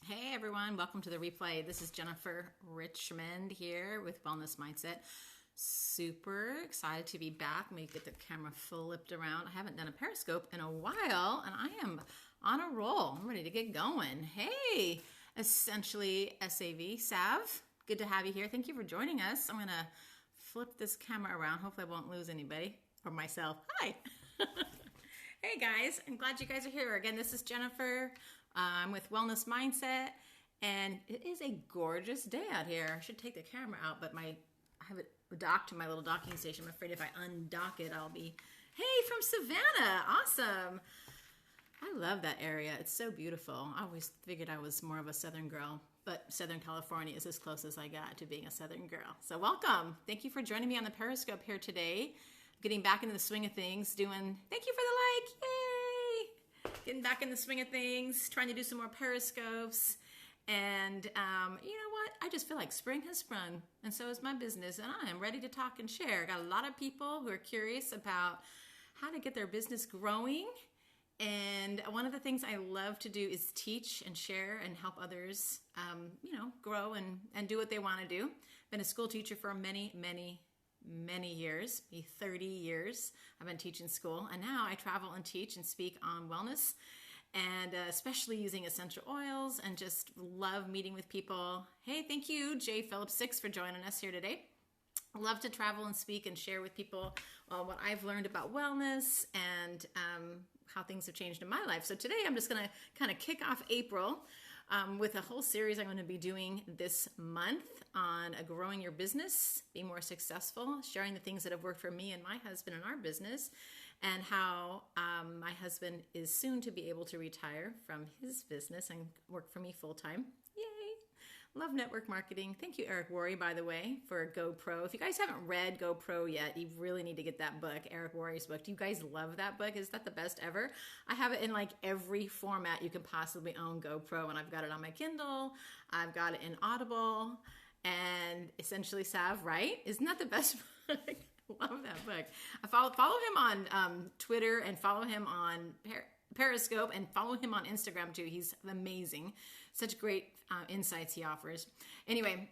Hey everyone, welcome to the replay. This is Jennifer Richmond here with Wellness Mindset. Super excited to be back. Let me get the camera flipped around. I haven't done a Periscope in a while and I am on a roll. I'm ready to get going. Hey, essentially Sav. Good to have you here. Thank you for joining us. I'm going to flip this camera around. Hopefully I won't lose anybody or myself. Hi. Hey guys, I'm glad you guys are here. Again, this is Jennifer. I'm with Wellness Mindset, and it is a gorgeous day out here. I should take the camera out, but I have it docked to my little docking station. I'm afraid if I undock it, I'll be, hey, from Savannah. Awesome. I love that area. It's so beautiful. I always figured I was more of a Southern girl, but Southern California is as close as I got to being a Southern girl. So welcome. Thank you for joining me on the Periscope here today. Getting back into the swing of things, thank you for the like, yay! Getting back in the swing of things, trying to do some more Periscopes. And you know what? I just feel like spring has sprung, and so is my business, and I am ready to talk and share. I got a lot of people who are curious about how to get their business growing. And one of the things I love to do is teach and share and help others, grow and do what they want to do. Been a school teacher for many years, 30 years. I've been teaching school, and now I travel and teach and speak on wellness, and especially using essential oils, and just love meeting with people. Hey, thank you, Jay Phillips 6, for joining us here today. I love to travel and speak and share with people what I've learned about wellness and how things have changed in my life. So today I'm just going to kind of kick off April with a whole series I'm going to be doing this month on growing your business, being more successful, sharing the things that have worked for me and my husband in our business, and how my husband is soon to be able to retire from his business and work for me full-time. Yay! Love network marketing. Thank you, Eric Worre, by the way, for GoPro. If you guys haven't read GoPro yet, you really need to get that book, Eric Worre's book. Do you guys love that book? Is that the best ever? I have it in like every format you can possibly own GoPro, and I've got it on my Kindle. I've got it in Audible, and essentially Sav, right? Isn't that the best book? Love that book. I follow him on Twitter, and follow him on Periscope, and follow him on Instagram too. He's amazing. Such great insights he offers. Anyway,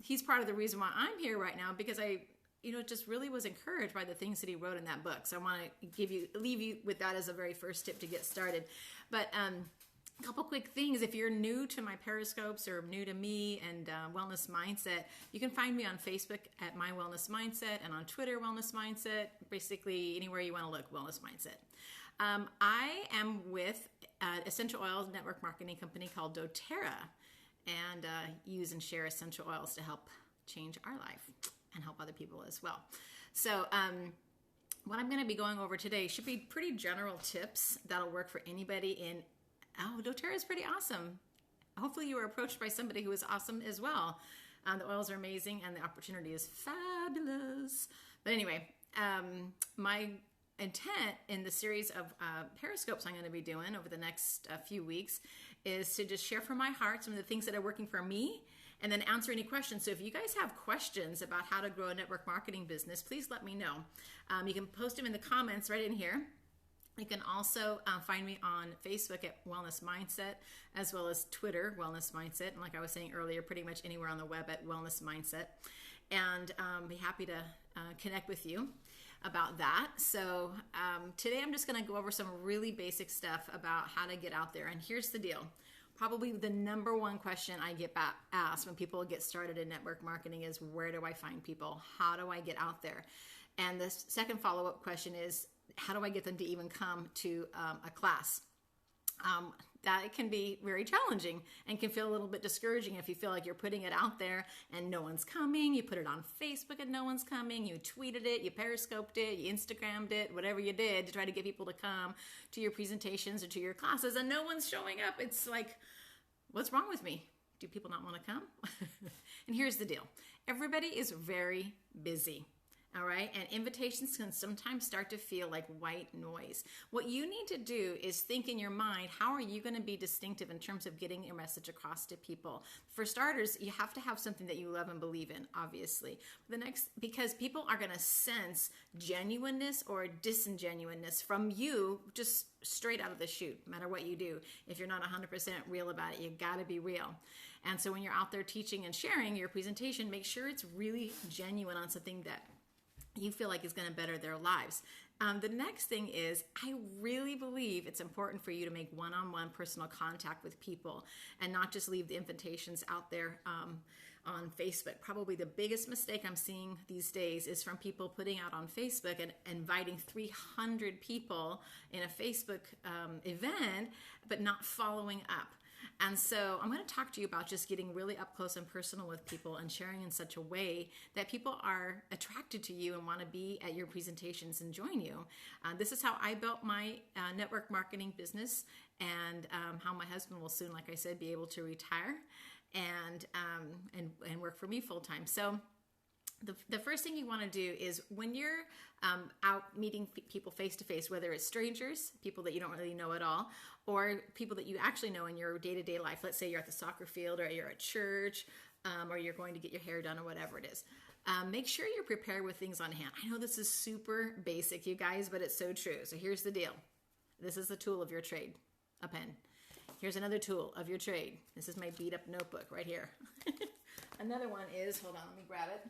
he's part of the reason why I'm here right now, because I just really was encouraged by the things that he wrote in that book. So I want to leave you with that as a very first tip to get started. But a couple quick things. If you're new to my Periscopes or new to me and Wellness Mindset, you can find me on Facebook at My Wellness Mindset, and on Twitter, Wellness Mindset. Basically, anywhere you want to look, Wellness Mindset. I am with an essential oils network marketing company called doTERRA, and use and share essential oils to help change our life and help other people as well. So what I'm going to be going over today should be pretty general tips that'll work for anybody doTERRA is pretty awesome. Hopefully you were approached by somebody who is awesome as well. The oils are amazing and the opportunity is fabulous. But anyway, my intent in the series of Periscopes I'm going to be doing over the next few weeks is to just share from my heart some of the things that are working for me, and then answer any questions. So if you guys have questions about how to grow a network marketing business, please let me know. You can post them in the comments right in here. You can also find me on Facebook at Wellness Mindset, as well as Twitter, Wellness Mindset. And like I was saying earlier, pretty much anywhere on the web at Wellness Mindset. And be happy to connect with you about that. So today I'm just going to go over some really basic stuff about how to get out there. And here's the deal. Probably the number one question I get asked when people get started in network marketing is, where do I find people? How do I get out there? And the second follow-up question is, how do I get them to even come to a class? That can be very challenging and can feel a little bit discouraging if you feel like you're putting it out there and no one's coming. You put it on Facebook and no one's coming. You tweeted it, you Periscoped it, you Instagrammed it, whatever you did to try to get people to come to your presentations or to your classes, and no one's showing up. It's like, what's wrong with me? Do people not want to come? And here's the deal. Everybody is very busy. All right. And invitations can sometimes start to feel like white noise. What you need to do is think in your mind, how are you going to be distinctive in terms of getting your message across to people? For starters, you have to have something that you love and believe in, obviously. Because people are going to sense genuineness or disingenuineness from you just straight out of the chute, no matter what you do. If you're not 100% real about it, you got to be real. And so when you're out there teaching and sharing your presentation, make sure it's really genuine on something that you feel like is going to better their lives. The next thing is, I really believe it's important for you to make one-on-one personal contact with people and not just leave the invitations out there on Facebook. Probably the biggest mistake I'm seeing these days is from people putting out on Facebook and inviting 300 people in a Facebook event, but not following up. And so I'm going to talk to you about just getting really up close and personal with people and sharing in such a way that people are attracted to you and want to be at your presentations and join you. This is how I built my network marketing business, and how my husband will soon, like I said, be able to retire and work for me full time. So the first thing you want to do is when you're out meeting people face to face, whether it's strangers, people that you don't really know at all, or people that you actually know in your day-to-day life. Let's say you're at the soccer field, or you're at church, or you're going to get your hair done, or whatever it is. Make sure you're prepared with things on hand. I know this is super basic, you guys, but it's so true. So here's the deal. This is the tool of your trade, a pen. Here's another tool of your trade. This is my beat-up notebook right here. Another one is, hold on, let me grab it.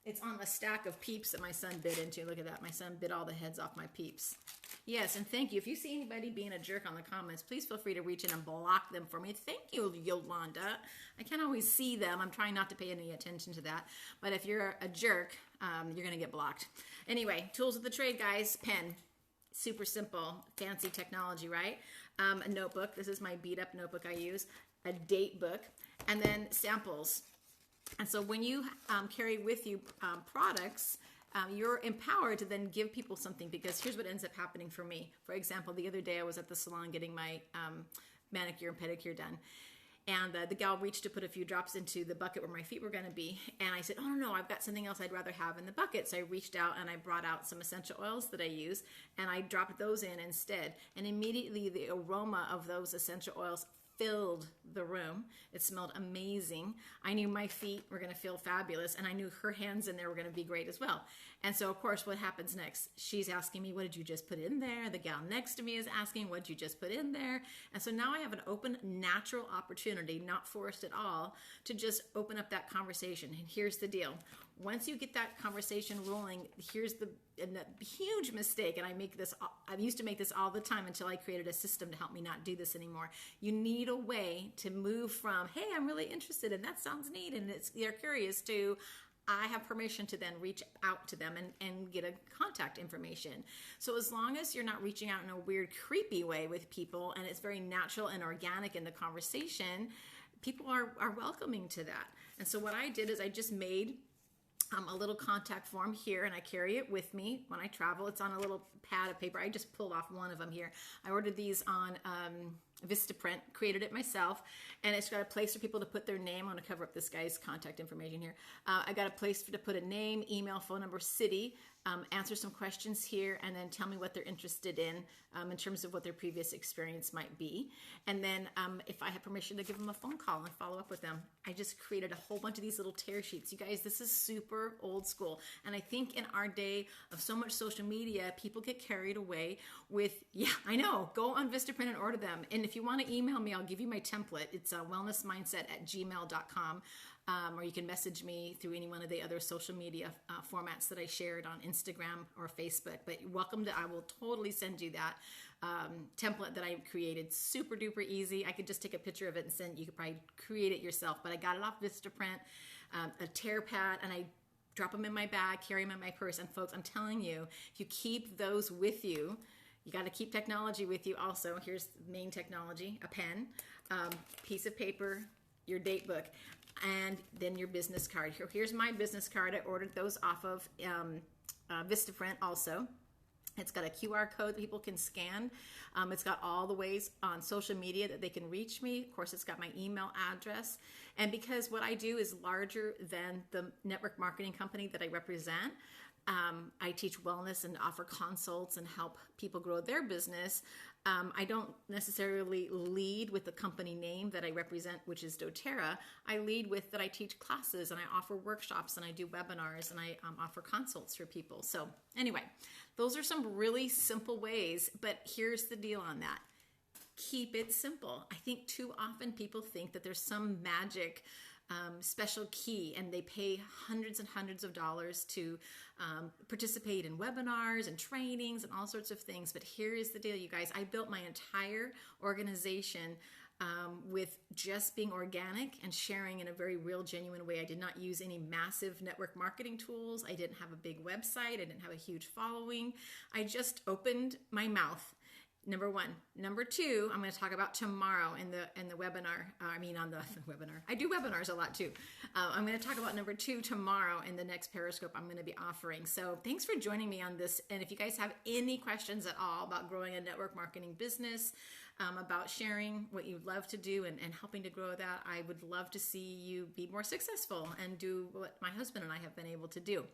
It's on a stack of Peeps that my son bit into. Look at that. My son bit all the heads off my Peeps. Yes, and thank you. If you see anybody being a jerk on the comments, please feel free to reach in and block them for me. Thank you, Yolanda. I can't always see them. I'm trying not to pay any attention to that. But if you're a jerk, you're going to get blocked. Anyway, tools of the trade, guys. Pen. Super simple. Fancy technology, right? A notebook. This is my beat-up notebook I use. A date book. And then samples. And so when you carry with you products, you're empowered to then give people something, because here's what ends up happening for me. For example, the other day I was at the salon getting my manicure and pedicure done. And the gal reached to put a few drops into the bucket where my feet were going to be. And I said, oh, no, I've got something else I'd rather have in the bucket. So I reached out and I brought out some essential oils that I use, and I dropped those in instead. And immediately the aroma of those essential oils filled the room. It smelled amazing. I knew my feet were going to feel fabulous, and I knew her hands in there were going to be great as well. And so, of course, what happens next? She's asking me, what did you just put in there? The gal next to me is asking, what did you just put in there? And so now I have an open, natural opportunity, not forced at all, to just open up that conversation. And here's the deal. Once you get that conversation rolling, here's the huge mistake, and I used to make this all the time until I created a system to help me not do this anymore. You need a way to move from, hey, I'm really interested and that sounds neat, and they're curious, to I have permission to then reach out to them and get a contact information. So as long as you're not reaching out in a weird, creepy way with people, and it's very natural and organic in the conversation, people are welcoming to that. And so what I did is I just made a little contact form here, and I carry it with me when I travel. It's on a little pad of paper. I just pulled off one of them here. I ordered these on Vistaprint, created it myself, and it's got a place for people to put their name. I'm going to cover up this guy's contact information here. I got a place to put a name, email, phone number, city, answer some questions here, and then tell me what they're interested in terms of what their previous experience might be. And then if I have permission to give them a phone call and follow up with them. I just created a whole bunch of these little tear sheets. You guys, this is super old school. And I think in our day of so much social media, people get carried away with, yeah, I know, go on Vistaprint and order them. And if you want to email me, I'll give you my template. It's wellnessmindset@gmail.com. Or you can message me through any one of the other social media formats that I shared on Instagram or Facebook. But I will totally send you that template that I created. Super duper easy. I could just take a picture of it and send. You could probably create it yourself. But I got it off Vistaprint, a tear pad, and I drop them in my bag, carry them in my purse. And folks, I'm telling you, if you keep those with you, you got to keep technology with you also. Here's the main technology: a pen, piece of paper, your date book, and then your business card. Here's my business card. I ordered those off of Vistaprint also. It's got a QR code that people can scan. It's got all the ways on social media that they can reach me. Of course, it's got my email address. And because what I do is larger than the network marketing company that I represent, I teach wellness and offer consults and help people grow their business. I don't necessarily lead with the company name that I represent, which is doTERRA. I lead with that I teach classes and I offer workshops and I do webinars and I offer consults for people. So anyway, those are some really simple ways, but here's the deal on that. Keep it simple. I think too often people think that there's some magic special key and they pay hundreds and hundreds of dollars to participate in webinars and trainings and all sorts of things. But here is the deal, you guys. I built my entire organization with just being organic and sharing in a very real, genuine way. I did not use any massive network marketing tools. I didn't have a big website. I didn't have a huge following. I just opened my mouth. Number one. Number two, I'm going to talk about tomorrow in the webinar. On the webinar. I do webinars a lot too. I'm going to talk about number two tomorrow in the next Periscope I'm going to be offering. So thanks for joining me on this. And if you guys have any questions at all about growing a network marketing business, about sharing what you love to do and helping to grow that, I would love to see you be more successful and do what my husband and I have been able to do.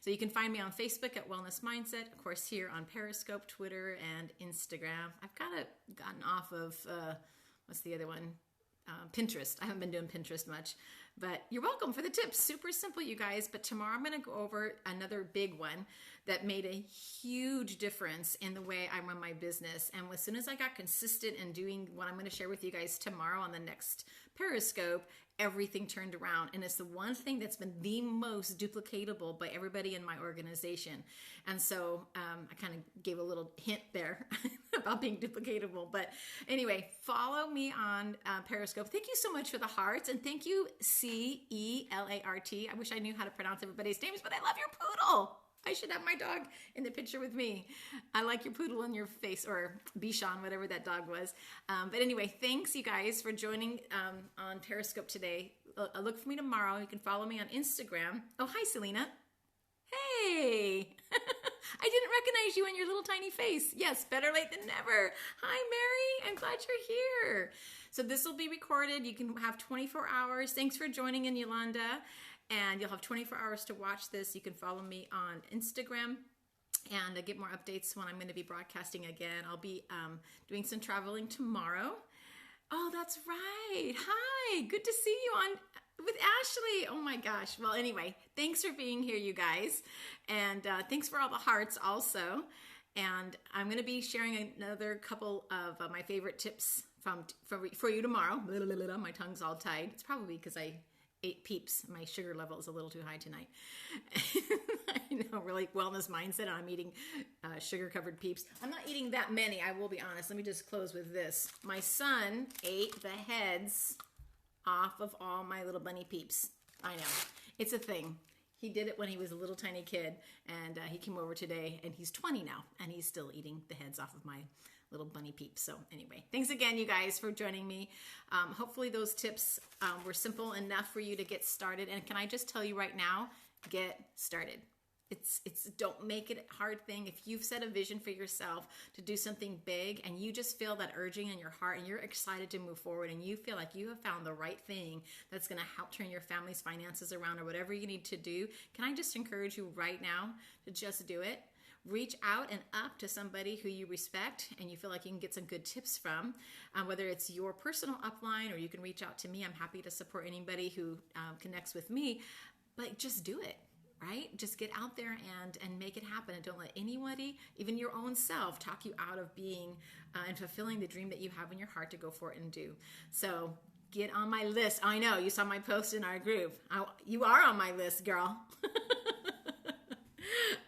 So you can find me on Facebook at Wellness Mindset, of course here on Periscope, Twitter, and Instagram. I've kind of gotten off of, what's the other one? Pinterest. I haven't been doing Pinterest much, but you're welcome for the tips. Super simple, you guys. But tomorrow I'm going to go over another big one that made a huge difference in the way I run my business. And as soon as I got consistent in doing what I'm going to share with you guys tomorrow on the next Periscope, everything turned around. And it's the one thing that's been the most duplicatable by everybody in my organization. And so I kind of gave a little hint there about being duplicatable. But anyway, follow me on Periscope. Thank you so much for the hearts. And thank you, CELART. I wish I knew how to pronounce everybody's names, but I love your poodle. I should have my dog in the picture with me. I like your poodle in your face, or Bichon, whatever that dog was. But anyway, thanks you guys for joining on Periscope today. Look for me tomorrow. You can follow me on Instagram. Oh, hi, Selena. Hey, I didn't recognize you in your little tiny face. Yes, better late than never. Hi, Mary. I'm glad you're here. So this will be recorded. You can have 24 hours. Thanks for joining in, Yolanda. And you'll have 24 hours to watch this. You can follow me on Instagram and get more updates when I'm going to be broadcasting again. I'll be doing some traveling tomorrow. Oh, that's right. Hi, good to see you on with Ashley. Oh my gosh. Well, anyway, thanks for being here, you guys. And thanks for all the hearts also. And I'm going to be sharing another couple of my favorite tips for you tomorrow. My tongue's all tied. It's probably because I ate Peeps. My sugar level is a little too high tonight. I know, really wellness mindset. And I'm eating sugar-covered Peeps. I'm not eating that many, I will be honest. Let me just close with this. My son ate the heads off of all my little bunny Peeps. I know. It's a thing. He did it when he was a little tiny kid, and he came over today, and he's 20 now, and he's still eating the heads off of my little bunny Peeps. So anyway, thanks again, you guys, for joining me. Hopefully those tips were simple enough for you to get started. And can I just tell you right now, get started. It's don't make it a hard thing. If you've set a vision for yourself to do something big and you just feel that urging in your heart and you're excited to move forward and you feel like you have found the right thing that's going to help turn your family's finances around or whatever you need to do, can I just encourage you right now to just do it? Reach out and up to somebody who you respect and you feel like you can get some good tips from, whether it's your personal upline or you can reach out to me. I'm happy to support anybody who connects with me, but just do it, right? Just get out there and make it happen, and don't let anybody, even your own self, talk you out of being and fulfilling the dream that you have in your heart to go for it and do. So get on my list. I know, you saw my post in our group. You are on my list, girl.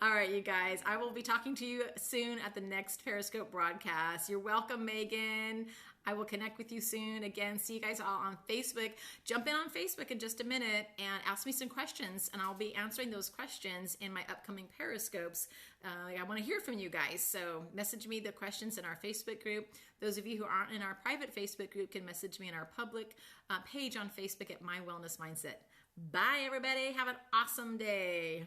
All right, you guys, I will be talking to you soon at the next Periscope broadcast. You're welcome, Megan. I will connect with you soon. Again, see you guys all on Facebook. Jump in on Facebook in just a minute and ask me some questions, and I'll be answering those questions in my upcoming Periscopes. I want to hear from you guys, so message me the questions in our Facebook group. Those of you who aren't in our private Facebook group can message me in our public page on Facebook at My Wellness Mindset. Bye, everybody. Have an awesome day.